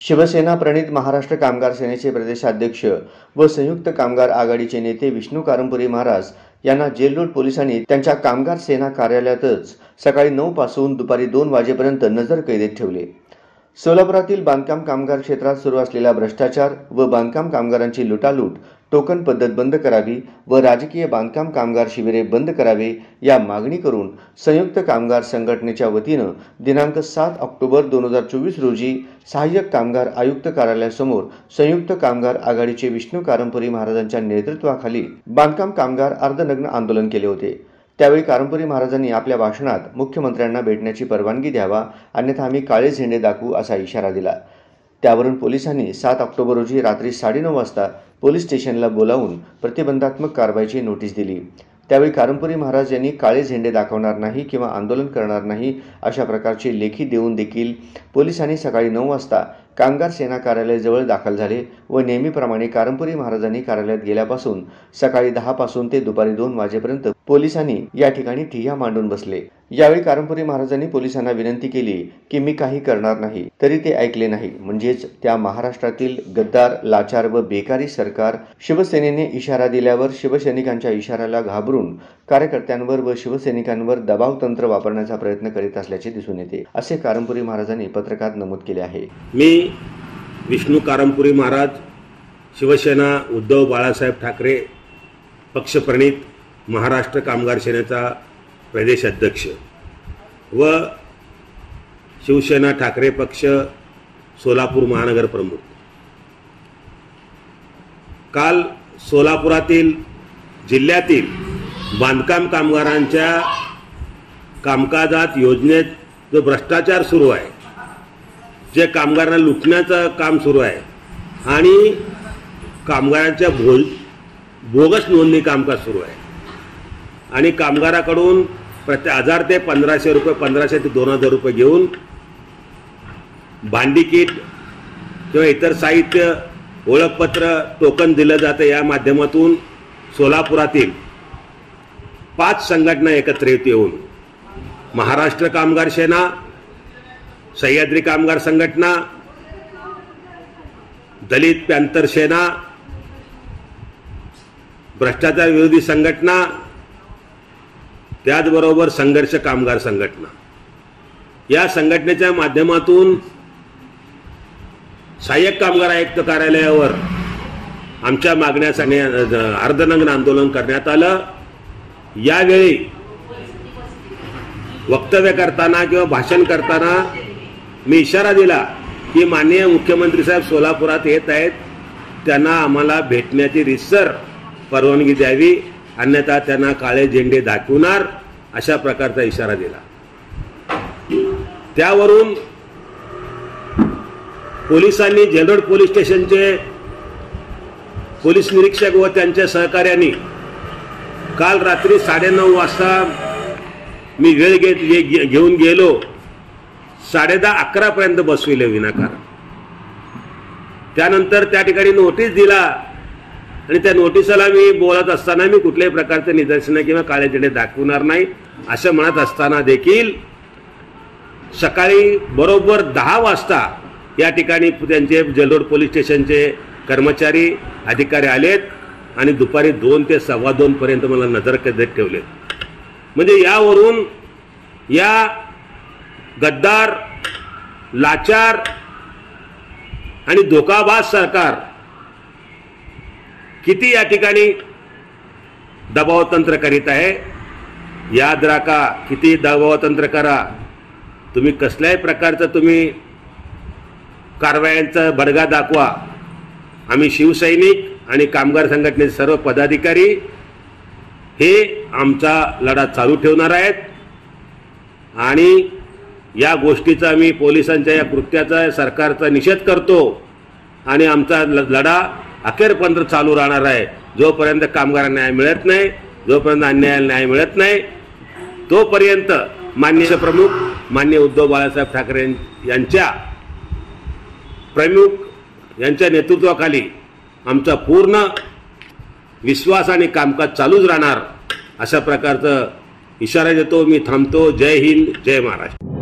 शिवसेना प्रणित महाराष्ट्र कामगार सेनेचे प्रदेशाध्यक्ष व संयुक्त कामगार आघाडीचे नेते विष्णू कारंपुरी महाराज यांना जेल रोड पोलिसांनी त्यांच्या कामगार सेना कार्यालयातच सकाळी 9 पासून दुपारी 2 वाजेपर्यंत नजरकैदेत ठेवले। सोलापुरातील बांधकाम कामगार क्षेत्रात सुरू असलेला भ्रष्टाचार व बांधकाम कामगारांची लुटालूट टोकन पद्धत बंद करावी व राजकीय बांधकाम कामगार शिबिरे बंद करावे या मागणी करून संयुक्त कामगार संघटनेच्या वतीने दिनांक 7 ऑक्टोबर 2024 रोजी सहाय्यक कामगार आयुक्त कार्यालयासमोर संयुक्त कामगार आघाडीचे विष्णू कारंपुरी महाराजांच्या नेतृत्वाखाली बांधकाम कामगार अर्धनग्न आंदोलन केले होते। त्यावेळी कारंपुरी महाराजांनी आपल्या भाषणात मुख्यमंत्र्यांना भेटण्याची परवानगी द्यावा, अन्यथा आम्ही काळे झेंडे दाखवू असा इशारा दिला। त्यावरून पोलिसांनी 7 ऑक्टोबर रोजी रात्री 9:30 वाजता पोलीस स्टेशनला बोलावून प्रतिबंधात्मक कारवाईची नोटीस दिली। त्यावेळी कारंपुरी महाराज यांनी काळे झेंडे दाखवणार नाही किंवा आंदोलन करणार नाही अशा प्रकारची लेखी देऊन देखील पोलिसांनी सकाळी 9 वाजता कामगार सेना कार्यालयाजवळ दाखल झाले व नेहमीप्रमाणे कारंपुरी महाराजांनी कार्यालयात गेल्यापासून सकाळी 10 पासून ते दुपारी 2 वाजेपर्यंत पोलिसांनी या ठिकाणी ठिय्या मांडून बसले। यावेळी कारंपुरी महाराजांनी पोलिसांना विनंती केली की मी काही करणार नाही, तरी ते ऐकले नाही। म्हणजेच त्या महाराष्ट्रातील गद्दार, लाचार व बेकारी सरकार शिवसेनेने इशारा दिल्यावर शिवसैनिकांच्या इशाऱ्याला घाबरून कार्यकर्त्यांवर व शिवसैनिकांवर दबाव तंत्र वापरण्याचा प्रयत्न करीत असल्याचे दिसून येते, असे कारंपुरी महाराजांनी पत्रकात नमूद केले आहे। मी विष्णू कारंपुरी महाराज, शिवसेना उद्धव बाळासाहेब ठाकरे पक्षप्रणित महाराष्ट्र कामगार सेनेचा प्रदेश अध्यक्ष व शिवसेना ठाकरे पक्ष सोलापूर महानगर प्रमुख, काल सोलापुरातील जिल्ह्यातील बांधकाम कामगारांच्या कामकाजात योजनेत जो भ्रष्टाचार सुरू आहे, जे कामगारांना लुटण्याचं काम सुरू आहे आणि कामगारांच्या बोगस नोंदणी कामकाज सुरू आहे आणि कामगाराकडून प्रति 1000 ते 1500 रुपये, 1500 ते 2000 रुपये घेऊन भांडी किट किंवा इतर साहित्य, ओळखपत्र, टोकन दिलं जातं। या माध्यमातून सोलापुरातील 5 संघटना एकत्रित येऊन महाराष्ट्र कामगार सेना, सह्याद्री कामगार संघटना, दलित पॅंथर सेना, भ्रष्टाचार विरोधी संघटना, त्याचबरोबर संघर्ष कामगार संघटना, या संघटनेच्या माध्यमातून सहाय्यक कामगार आयुक्त कार्यालयावर आमच्या मागण्यासाठी अर्धनग्न आंदोलन करण्यात आलं। यावेळी वक्तव्य करताना किंवा भाषण करताना मी इशारा दिला की माननीय मुख्यमंत्री साहेब सोलापुरात येत आहेत, त्यांना आम्हाला भेटण्याची रीतसर परवानगी द्यावी, अन्यथा त्यांना काळे झेंडे दाखवणार अशा प्रकारचा इशारा दिला। त्यावरून पोलिसांनी जेल रोड पोलीस स्टेशनचे पोलीस निरीक्षक व त्यांच्या सहकार्यांनी काल रात्री 9:30 वाजता मी वेळ घेऊन गेलो, 10:30-11 पर्यंत बसविले विनाकारण। त्यानंतर त्या ठिकाणी नोटीस दिला आणि त्या नोटिसाला मी बोलत असताना मी कुठल्याही प्रकारचे निदर्शन किंवा काळे झेंडे दाखवणार नाही असं म्हणत असताना देखील सकाळी बरोबर 10 वाजता या ठिकाणी त्यांचे जेल रोड पोलीस स्टेशनचे कर्मचारी, अधिकारी आलेत आणि दुपारी 2 ते 2:15 पर्यंत मला नजरकैदेत ठेवले। म्हणजे यावरून या गद्दार, लाचार आणि धोकाबाज सरकार किती या ठिकाणी दबावतंत्र करीत आहे। याद राखा, किती दबावतंत्र करा, तुम्ही कसल्याही प्रकारचं तुम्ही कारवायांचा बडगा दाखवा, आम्ही शिवसैनिक आणि कामगार संघटनेचे सर्व पदाधिकारी हे आमचा लढा चालू ठेवणार आहेत आणि या गोष्टीचा मी पोलिसांच्या या कृत्याचा, सरकारचा निषेध करतो आणि आमचा लढा अखेरपर्यंत चालू राहणार आहे। जोपर्यंत कामगारांना न्याय मिळत नाही, जोपर्यंत अन्यायाला न्याय मिळत नाही, तोपर्यंत माननीय प्रमुख माननीय उद्धव बाळासाहेब ठाकरे यांच्या नेतृत्वाखाली आमचा पूर्ण विश्वास आणि कामकाज चालूच राहणार अशा प्रकारचा इशारा देतो। मी थांबतो। जय हिंद, जय महाराष्ट्र।